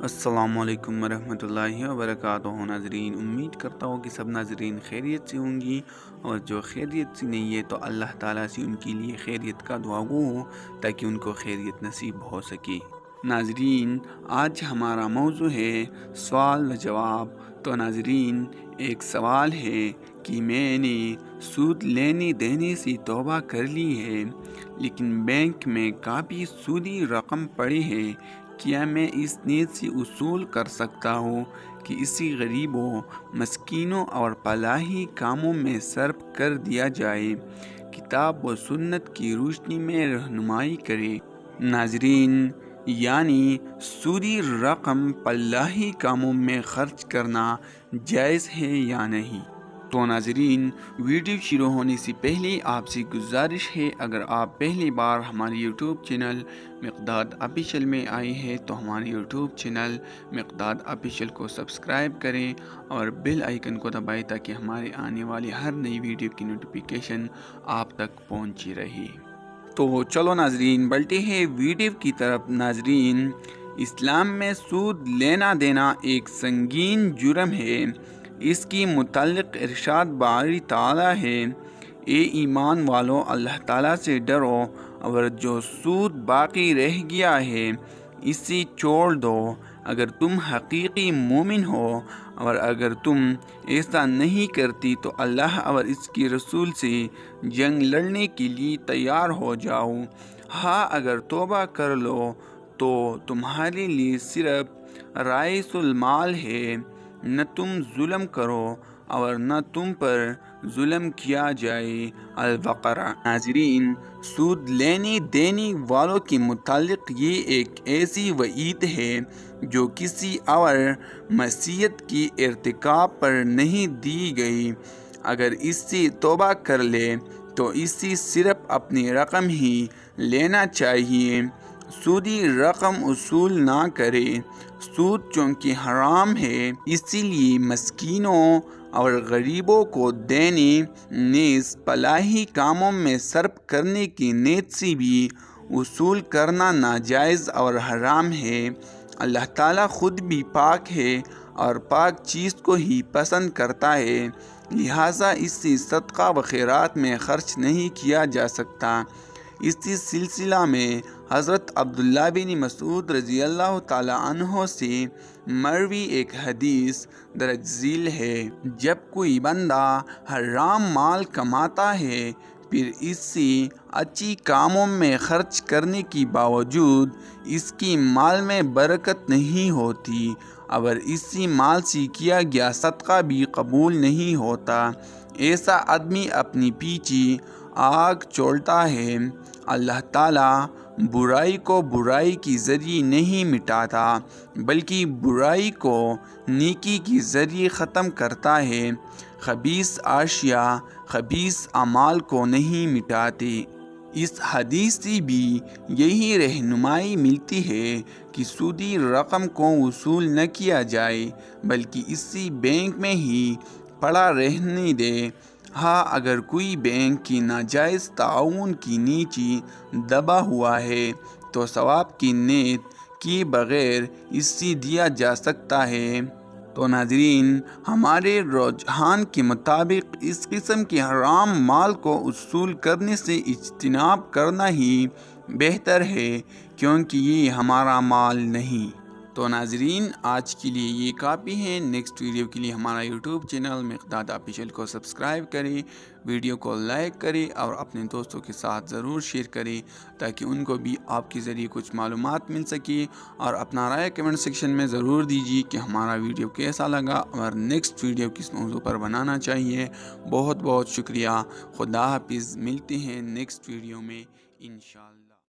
السلام علیکم ورحمۃ اللہ وبرکاتہ ناظرین، امید کرتا ہوں کہ سب ناظرین خیریت سے ہوں گی، اور جو خیریت سے نہیں ہے تو اللہ تعالیٰ سے ان کے لیے خیریت کا دعا گو ہو تاکہ ان کو خیریت نصیب ہو سکے۔ ناظرین، آج ہمارا موضوع ہے سوال و جواب۔ تو ناظرین، ایک سوال ہے کہ میں نے سود لینے دینے سے توبہ کر لی ہے، لیکن بینک میں کافی سودی رقم پڑی ہے، کیا میں اس نیت سے اصول کر سکتا ہوں کہ اسی غریبوں، مسکینوں اور فلاحی کاموں میں صرف کر دیا جائے؟ کتاب و سنت کی روشنی میں رہنمائی کرے۔ ناظرین، یعنی سودی رقم فلاحی کاموں میں خرچ کرنا جائز ہے یا نہیں؟ تو ناظرین، ویڈیو شروع ہونے سے پہلے آپ سے گزارش ہے، اگر آپ پہلی بار ہمارے یوٹیوب چینل مقداد آفیشل میں آئے ہیں تو ہمارے یوٹیوب چینل مقداد آفیشل کو سبسکرائب کریں اور بیل آئیکن کو دبائیں تاکہ ہمارے آنے والی ہر نئی ویڈیو کی نوٹیفیکیشن آپ تک پہنچی رہے۔ تو چلو ناظرین، بڑھتے ہیں ویڈیو کی طرف۔ ناظرین، اسلام میں سود لینا دینا ایک سنگین جرم ہے۔ اس کی متعلق ارشاد باری تعالیٰ ہے، اے ایمان والو، اللہ تعالیٰ سے ڈرو، اور جو سود باقی رہ گیا ہے اسے چھوڑ دو اگر تم حقیقی مومن ہو، اور اگر تم ایسا نہیں کرتی تو اللہ اور اس کے رسول سے جنگ لڑنے کے لیے تیار ہو جاؤ۔ ہاں، اگر توبہ کر لو تو تمہارے لیے صرف رائس المال ہے، نہ تم ظلم کرو اور نہ تم پر ظلم کیا جائے۔ البقرہ۔ ناظرین، سود لینے دینے والوں کے متعلق یہ ایک ایسی وعید ہے جو کسی اور معصیت کی ارتکاب پر نہیں دی گئی۔ اگر اس سے توبہ کر لے تو اس سے صرف اپنی رقم ہی لینا چاہیے، سودی رقم اصول نہ کرے۔ سود چونکہ حرام ہے، اسی لیے مسکینوں اور غریبوں کو دینے نیز فلاحی کاموں میں صرف کرنے کی نیت سے بھی اصول کرنا ناجائز اور حرام ہے۔ اللہ تعالیٰ خود بھی پاک ہے اور پاک چیز کو ہی پسند کرتا ہے، لہٰذا اس سے صدقہ و خیرات میں خرچ نہیں کیا جا سکتا۔ اسی سلسلہ میں حضرت عبداللہ بن مسعود رضی اللہ تعالیٰ عنہ سے مروی ایک حدیث درج ذیل ہے، جب کوئی بندہ حرام مال کماتا ہے پھر اس سے اچھی کاموں میں خرچ کرنے کے باوجود اس کی مال میں برکت نہیں ہوتی، اور اسی مال سے کیا گیا صدقہ بھی قبول نہیں ہوتا، ایسا آدمی اپنی پیچھے آگ چھوڑتا ہے۔ اللہ تعالیٰ برائی کو برائی کے ذریعے نہیں مٹاتا بلکہ برائی کو نیکی کے ذریعے ختم کرتا ہے۔ خبیث اشیاء خبیث اعمال کو نہیں مٹاتی۔ اس حدیث سے بھی یہی رہنمائی ملتی ہے کہ سودی رقم کو وصول نہ کیا جائے بلکہ اسی بینک میں ہی پڑا رہنے دے۔ ہاں، اگر کوئی بینک کی ناجائز تعاون کے نیچے دبا ہوا ہے تو ثواب کی نیت کیے بغیر اس سے دیا جا سکتا ہے۔ تو ناظرین، ہمارے رجحان کے مطابق اس قسم کے حرام مال کو اصول کرنے سے اجتناب کرنا ہی بہتر ہے، کیونکہ یہ ہمارا مال نہیں۔ تو ناظرین، آج کے لیے یہ کافی ہے۔ نیکسٹ ویڈیو کے لیے ہمارا یوٹیوب چینل مقداد آفیشل کو سبسکرائب کریں، ویڈیو کو لائک کریں اور اپنے دوستوں کے ساتھ ضرور شیئر کریں تاکہ ان کو بھی آپ کے ذریعے کچھ معلومات مل سکے، اور اپنا رائے کمنٹ سیکشن میں ضرور دیجیے کہ ہمارا ویڈیو کیسا لگا اور نیکسٹ ویڈیو کس موضوع پر بنانا چاہیے۔ بہت بہت شکریہ۔ خدا حافظ، ملتے ہیں نیکسٹ ویڈیو میں انشاءاللہ۔